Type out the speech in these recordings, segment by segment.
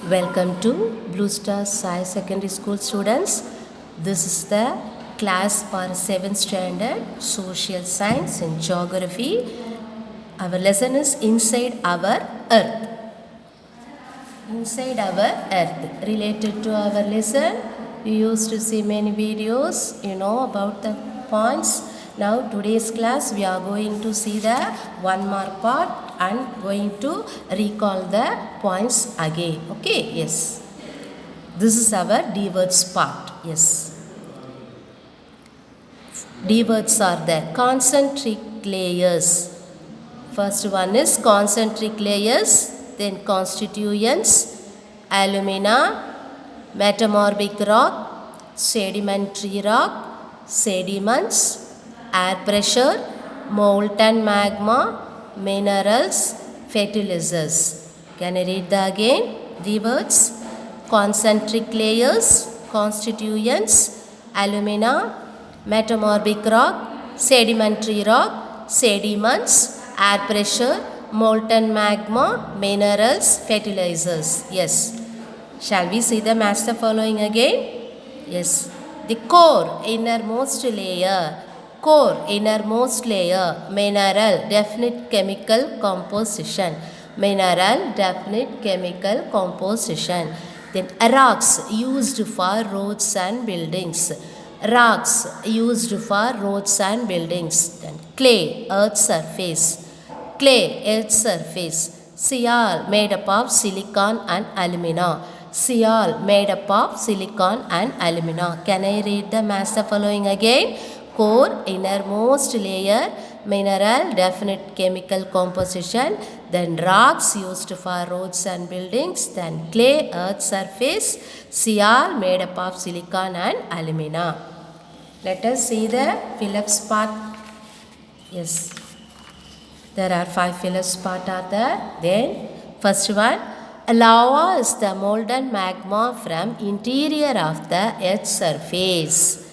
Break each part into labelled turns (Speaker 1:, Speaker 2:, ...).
Speaker 1: Welcome to Blue Star Sai Secondary School students. This is the class for 7th standard Social Science and Geography. Our lesson is Inside Our Earth. Inside our Earth. Related to our lesson, we used to see many videos, about the points. Now today's class we are going to see the one more part and going to recall the points again. Okay, yes. This is our D words part. Yes. D words are the concentric layers. First one is concentric layers, then constituents, alumina, metamorphic rock, sedimentary rock, sediments, air pressure, molten magma, minerals, fertilizers. Can I read that again? The words concentric layers, constituents, alumina, metamorphic rock, sedimentary rock, sediments, air pressure, molten magma, minerals, fertilizers. Yes. Shall we see the master following again? Yes. The core, innermost layer. Core, innermost layer. Mineral, definite chemical composition. Mineral, definite chemical composition. Then rocks, used for roads and buildings. Rocks, used for roads and buildings. Then clay, earth's surface. Clay, earth's surface. Sial, made up of silicon and alumina. Sial, made up of silicon and alumina. Can I read the master following again? Core, innermost layer, mineral, definite chemical composition, then rocks used for roads and buildings, then clay, earth's surface, sial, made up of silicon and alumina. Let us see the Phillips part. Yes. There are 5 Phillips part are there. Then first one, lava is the molten magma from interior of the earth's surface.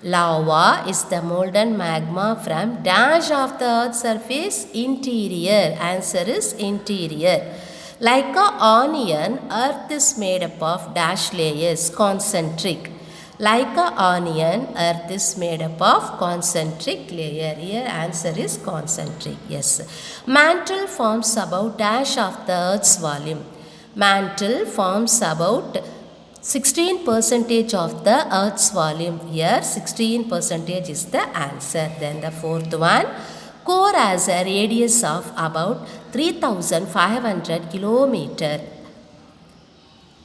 Speaker 1: Lava is the molten magma from dash of the earth's surface, interior. Answer is interior. Like a onion, earth is made up of dash layers, concentric. Like a onion, earth is made up of concentric layer. Here answer is concentric. Yes. Mantle forms about dash of the earth's volume. Mantle forms about 16% of the earth's volume. Here 16% is the answer. Then the fourth one, core has a radius of about 3500 km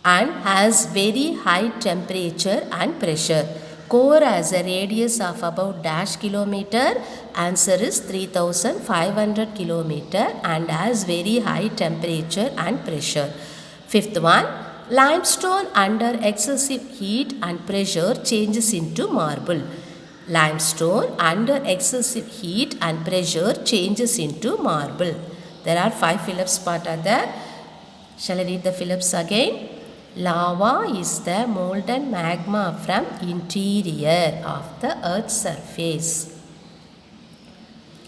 Speaker 1: and has very high temperature and pressure. Core has a radius of about dash kilometer. Answer is 3500 km and has very high temperature and pressure. Fifth one, limestone under excessive heat and pressure changes into marble. Limestone under excessive heat and pressure changes into marble. There are 5 Phillips part are there. Shall I read the Phillips again? Lava is the molten magma from interior of the earth's surface.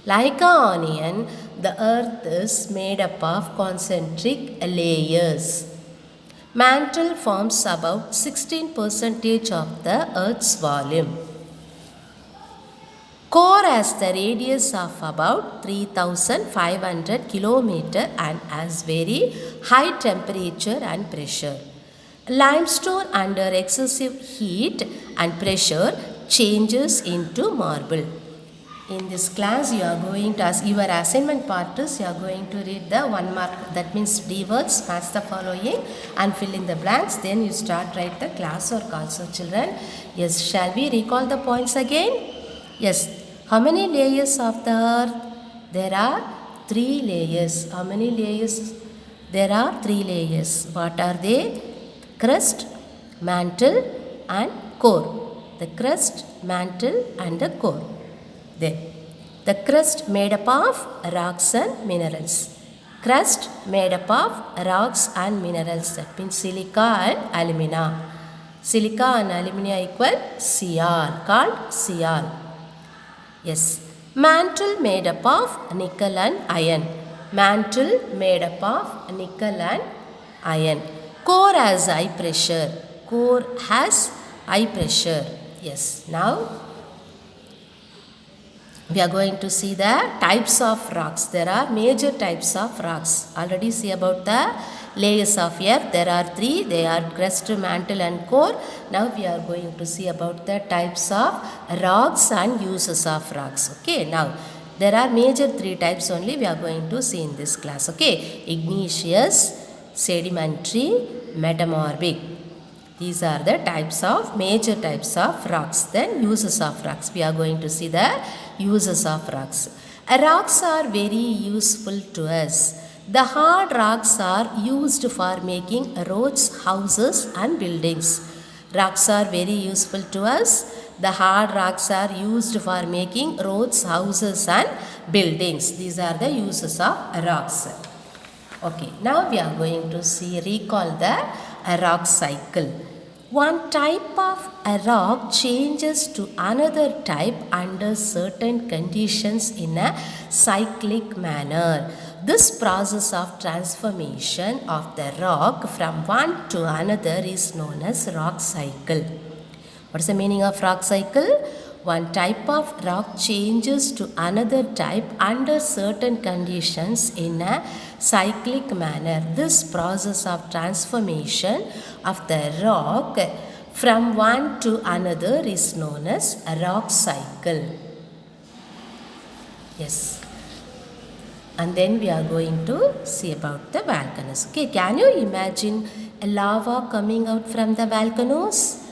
Speaker 1: Like an onion, the earth is made up of concentric layers. Mantle forms about 16% of the earth's volume. Core has the radius of about 3500 km and has very high temperature and pressure. Limestone under excessive heat and pressure changes into marble. In this class, you are going to, as your assignment part is, you are going to read the 1 mark, that means D words, match the following and fill in the blanks. Then you start write the class work also, children. Yes, shall we recall the points again? Yes. How many layers of the earth? There are 3 layers. How many layers? There are 3 layers. What are they? Crust, mantle and core. The crust, mantle and the core. Then the crust made up of rocks and minerals. Crust made up of rocks and minerals. That means silica and alumina. Silica and alumina equal Sial, called Sial. Yes. Mantle made up of nickel and iron. Mantle made up of nickel and iron. Core has high pressure. Core has high pressure. Yes. Now we are going to see the types of rocks. There are major types of rocks. Already see about the layers of earth. There are three. They are crust, mantle and core. Now we are going to see about the types of rocks and uses of rocks. Okay. Now there are major three types only we are going to see in this class. Okay. Igneous, sedimentary, metamorphic. These are the types of major types of rocks. Then uses of rocks. We are going to see the uses of rocks. Rocks are very useful to us. The hard rocks are used for making roads, houses and buildings. Rocks are very useful to us. The hard rocks are used for making roads, houses and buildings. These are the uses of rocks. Okay, now we are going to recall the rock cycle. One type of a rock changes to another type under certain conditions in a cyclic manner. This process of transformation of the rock from one to another is known as rock cycle. What is the meaning of rock cycle? One type of rock changes to another type under certain conditions in a cyclic manner. This process of transformation of the rock from one to another is known as a rock cycle. Yes. And then we are going to see about the volcanoes. Okay, can you imagine a lava coming out from the volcanoes?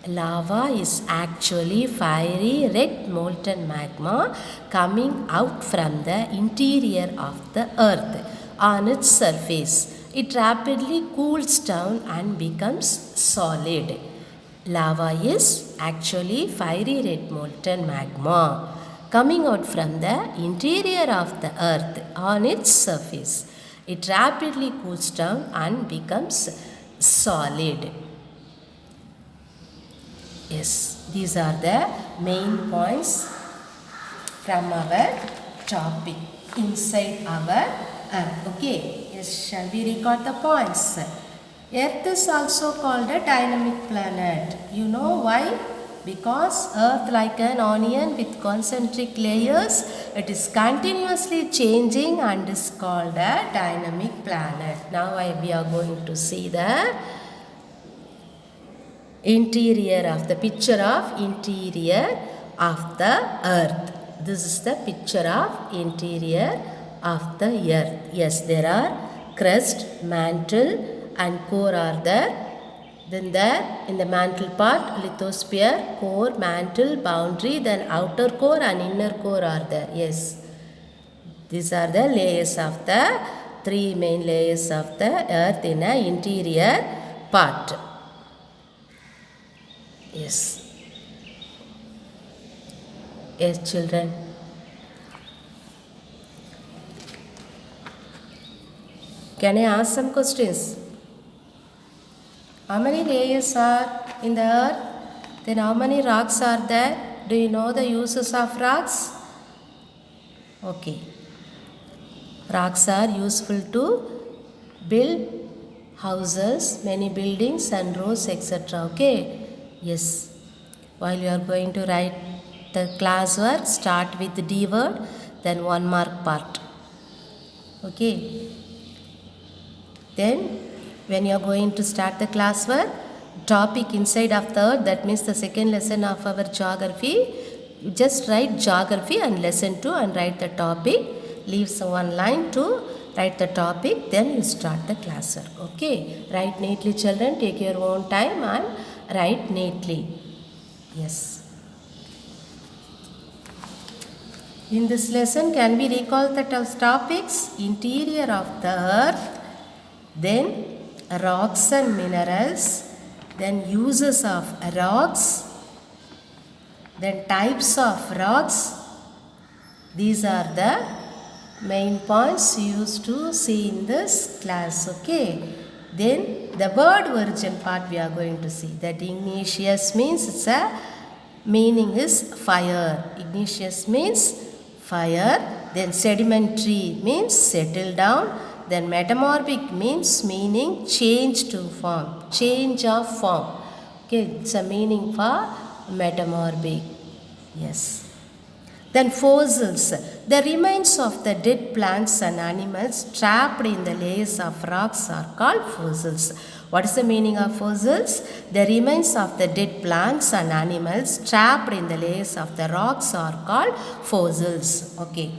Speaker 1: Lava is actually fiery red molten magma coming out from the interior of the earth. On its surface, it rapidly cools down and becomes solid. Lava is actually fiery red molten magma coming out from the interior of the earth. On its surface, it rapidly cools down and becomes solid. Yes, these are the main points from our topic inside our earth. Okay, yes, shall we record the points? Earth is also called a dynamic planet. You know why? Because earth, like an onion with concentric layers, it is continuously changing and is called a dynamic planet. Now we are going to see the interior of the picture of interior of the earth. This is the picture of interior of the earth. Yes, there are crust, mantle and core are there. Then there in the mantle part, lithosphere, core, mantle, boundary, then outer core and inner core are there. Yes, these are the layers of the three main layers of the earth in an interior part. Yes. Yes, children. Can I ask some questions? How many layers are in the earth? Then how many rocks are there? Do you know the uses of rocks? Okay. Rocks are useful to build houses, many buildings and roads, etc. Okay. Yes. While you are going to write the classwork, start with the D word, then 1 mark part. Okay. Then when you are going to start the classwork, topic inside of the earth, that means the second lesson of our geography, you just write geography and lesson 2 and write the topic. Leave one line to write the topic, then you start the classwork. Okay. Write neatly, children. Take your own time and write neatly. Yes. In this lesson, can we recall the topics? Interior of the earth, then rocks and minerals, then uses of rocks, then types of rocks. These are the main points used to see in this class. Okay. Then the word origin part we are going to see. That igneous means it's a meaning is fire. Igneous means fire. Then sedimentary means settle down. Then metamorphic means meaning change to form, change of form. Okay, it's a meaning for metamorphic. Yes. Then fossils, the remains of the dead plants and animals trapped in the layers of rocks are called fossils. What is the meaning of fossils? The remains of the dead plants and animals trapped in the layers of the rocks are called fossils. Okay.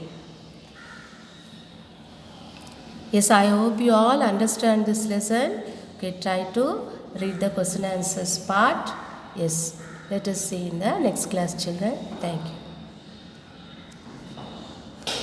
Speaker 1: Yes, I hope you all understand this lesson. Okay, try to read the question answers part. Yes, let us see in the next class, children. Thank you.